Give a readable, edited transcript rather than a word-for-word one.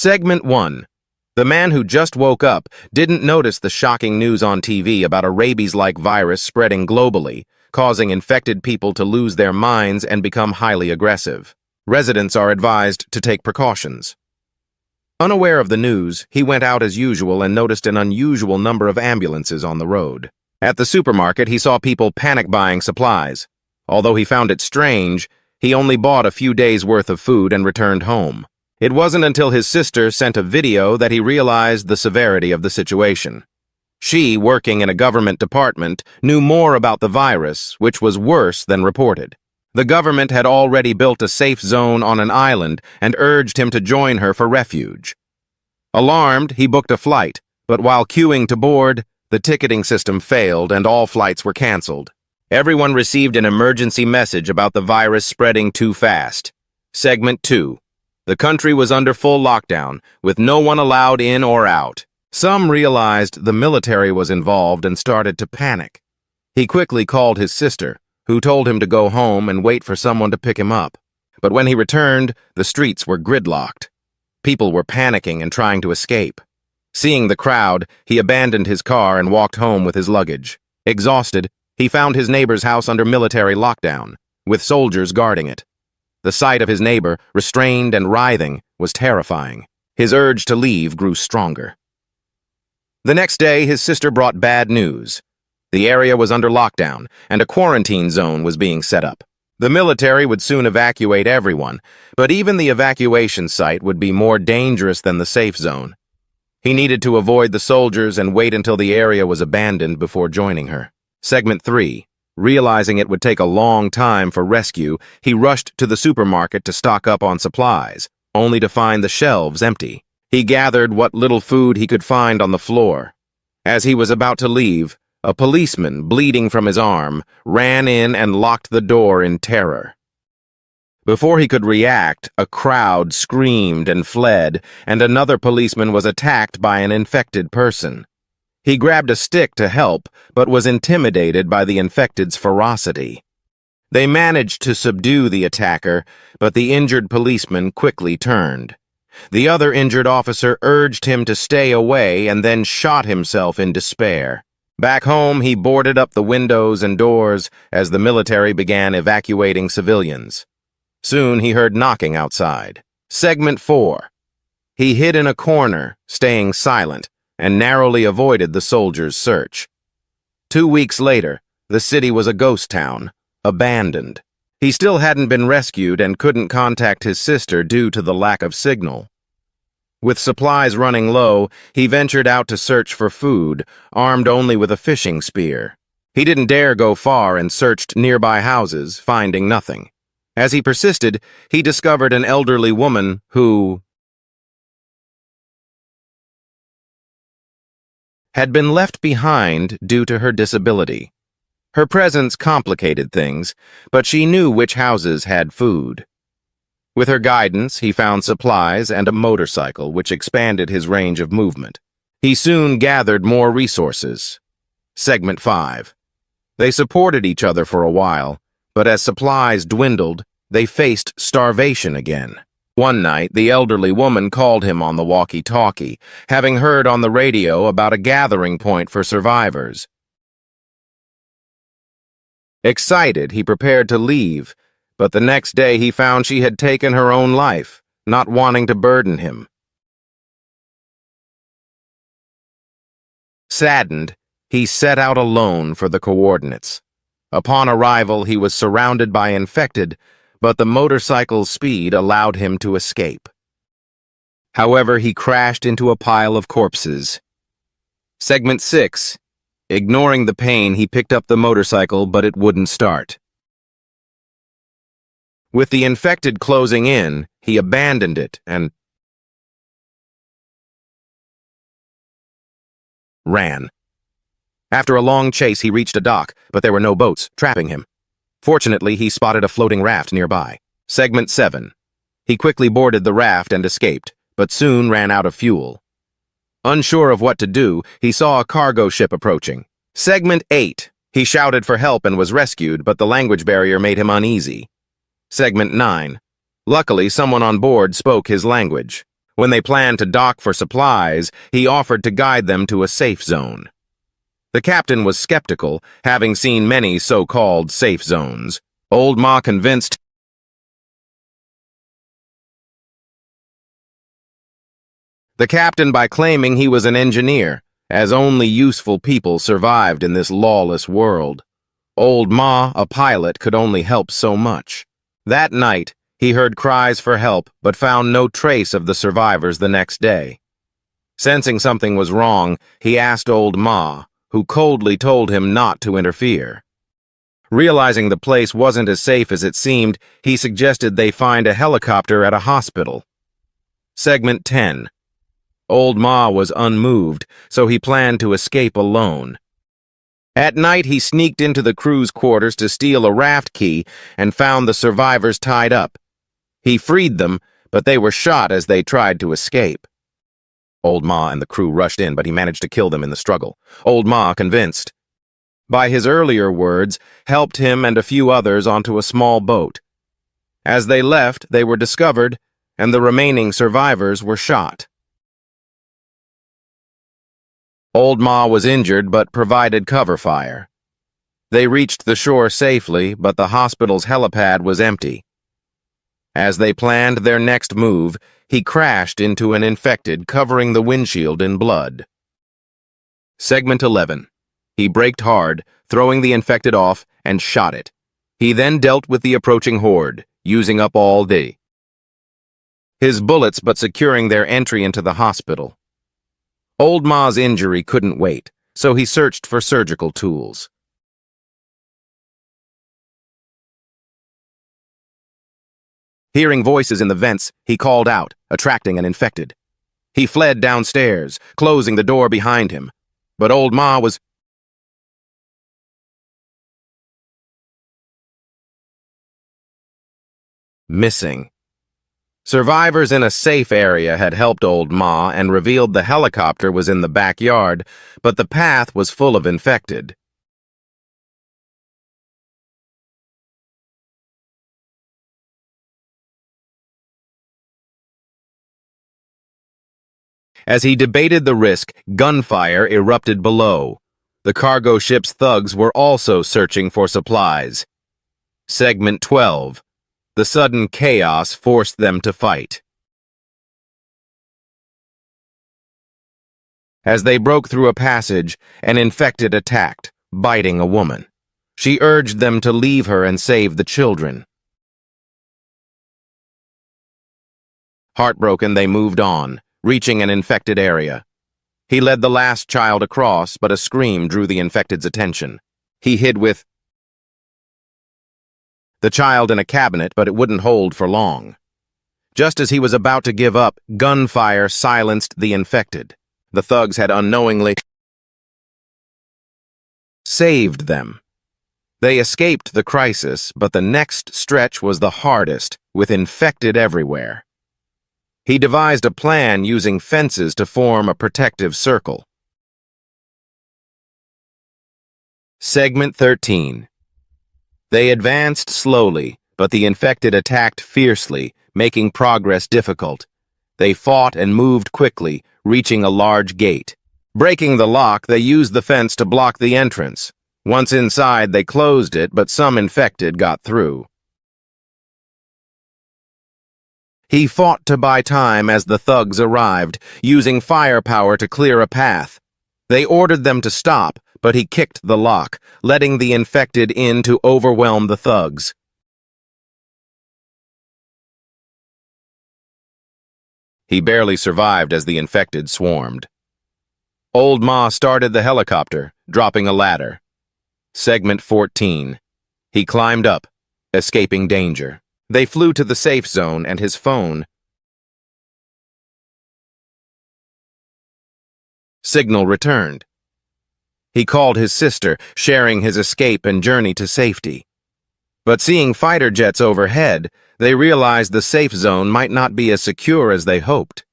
Segment 1. The man who just woke up didn't notice the shocking news on TV about a rabies-like virus spreading globally, causing infected people to lose their minds and become highly aggressive. Residents are advised to take precautions. Unaware of the news, he went out as usual and noticed an unusual number of ambulances on the road. At the supermarket, he saw people panic-buying supplies. Although he found it strange, he only bought a few days' worth of food and returned home. It wasn't until his sister sent a video that he realized the severity of the situation. She, working in a government department, knew more about the virus, which was worse than reported. The government had already built a safe zone on an island and urged him to join her for refuge. Alarmed, he booked a flight, but while queuing to board, the ticketing system failed and all flights were canceled. Everyone received an emergency message about the virus spreading too fast. Segment 2. The country was under full lockdown, with no one allowed in or out. Some realized the military was involved and started to panic. He quickly called his sister, who told him to go home and wait for someone to pick him up. But when he returned, the streets were gridlocked. People were panicking and trying to escape. Seeing the crowd, he abandoned his car and walked home with his luggage. Exhausted, he found his neighbor's house under military lockdown, with soldiers guarding it. The sight of his neighbor, restrained and writhing, was terrifying. His urge to leave grew stronger. The next day, his sister brought bad news. The area was under lockdown, and a quarantine zone was being set up. The military would soon evacuate everyone, but even the evacuation site would be more dangerous than the safe zone. He needed to avoid the soldiers and wait until the area was abandoned before joining her. Segment 3. Realizing it would take a long time for rescue, he rushed to the supermarket to stock up on supplies, only to find the shelves empty. He gathered what little food he could find on the floor. As he was about to leave, a policeman, bleeding from his arm, ran in and locked the door in terror. Before he could react, a crowd screamed and fled, and another policeman was attacked by an infected person. He grabbed a stick to help, but was intimidated by the infected's ferocity. They managed to subdue the attacker, but the injured policeman quickly turned. The other injured officer urged him to stay away and then shot himself in despair. Back home, he boarded up the windows and doors as the military began evacuating civilians. Soon he heard knocking outside. Segment 4. He hid in a corner, staying silent, and narrowly avoided the soldiers' search. 2 weeks later, the city was a ghost town, abandoned. He still hadn't been rescued and couldn't contact his sister due to the lack of signal. With supplies running low, he ventured out to search for food, armed only with a fishing spear. He didn't dare go far and searched nearby houses, finding nothing. As he persisted, he discovered an elderly woman who had been left behind due to her disability. Her presence complicated things, but she knew which houses had food. With her guidance, he found supplies and a motorcycle, which expanded his range of movement. He soon gathered more resources. Segment 5. They supported each other for a while, but as supplies dwindled, they faced starvation again. One night, the elderly woman called him on the walkie-talkie, having heard on the radio about a gathering point for survivors. Excited, he prepared to leave, but the next day he found she had taken her own life, not wanting to burden him. Saddened, he set out alone for the coordinates. Upon arrival, he was surrounded by infected, but the motorcycle's speed allowed him to escape. However, he crashed into a pile of corpses. Segment 6. Ignoring the pain, he picked up the motorcycle, but it wouldn't start. With the infected closing in, he abandoned it and ran. After a long chase, he reached a dock, but there were no boats trapping him. Fortunately, he spotted a floating raft nearby. Segment 7. He quickly boarded the raft and escaped, but soon ran out of fuel. Unsure of what to do, he saw a cargo ship approaching. Segment 8. He shouted for help and was rescued, but the language barrier made him uneasy. Segment 9. Luckily, someone on board spoke his language. When they planned to dock for supplies, he offered to guide them to a safe zone. The captain was skeptical, having seen many so-called safe zones. Old Ma convinced the captain by claiming he was an engineer, as only useful people survived in this lawless world. Old Ma, a pilot, could only help so much. That night, he heard cries for help but found no trace of the survivors the next day. Sensing something was wrong, he asked Old Ma, who coldly told him not to interfere. Realizing the place wasn't as safe as it seemed, he suggested they find a helicopter at a hospital. Segment 10. Old Ma was unmoved, so he planned to escape alone. At night, he sneaked into the crew's quarters to steal a raft key and found the survivors tied up. He freed them, but they were shot as they tried to escape. Old Ma and the crew rushed in, but he managed to kill them in the struggle. Old Ma, convinced by his earlier words, helped him and a few others onto a small boat. As they left, they were discovered, and the remaining survivors were shot. Old Ma was injured but provided cover fire. They reached the shore safely, but the hospital's helipad was empty. As they planned their next move, he crashed into an infected, covering the windshield in blood. Segment 11. He braked hard, throwing the infected off, and shot it. He then dealt with the approaching horde, using up all his bullets but securing their entry into the hospital. Old Ma's injury couldn't wait, so he searched for surgical tools. Hearing voices in the vents, he called out, attracting an infected. He fled downstairs, closing the door behind him. But Old Ma was missing. Survivors in a safe area had helped Old Ma and revealed the helicopter was in the backyard, but the path was full of infected. As he debated the risk, gunfire erupted below. The cargo ship's thugs were also searching for supplies. Segment 12. The sudden chaos forced them to fight. As they broke through a passage, an infected attacked, biting a woman. She urged them to leave her and save the children. Heartbroken, they moved on, reaching an infected area. He led the last child across, but a scream drew the infected's attention. He hid with the child in a cabinet, but it wouldn't hold for long. Just as he was about to give up, gunfire silenced the infected. The thugs had unknowingly saved them. They escaped the crisis, but the next stretch was the hardest, with infected everywhere. He devised a plan using fences to form a protective circle. Segment 13. They advanced slowly, but the infected attacked fiercely, making progress difficult. They fought and moved quickly, reaching a large gate. Breaking the lock, they used the fence to block the entrance. Once inside, they closed it, but some infected got through. He fought to buy time as the thugs arrived, using firepower to clear a path. They ordered them to stop, but he kicked the lock, letting the infected in to overwhelm the thugs. He barely survived as the infected swarmed. Old Ma started the helicopter, dropping a ladder. Segment 14. He climbed up, escaping danger. They flew to the safe zone and his phone signal returned. He called his sister, sharing his escape and journey to safety. But seeing fighter jets overhead, they realized the safe zone might not be as secure as they hoped.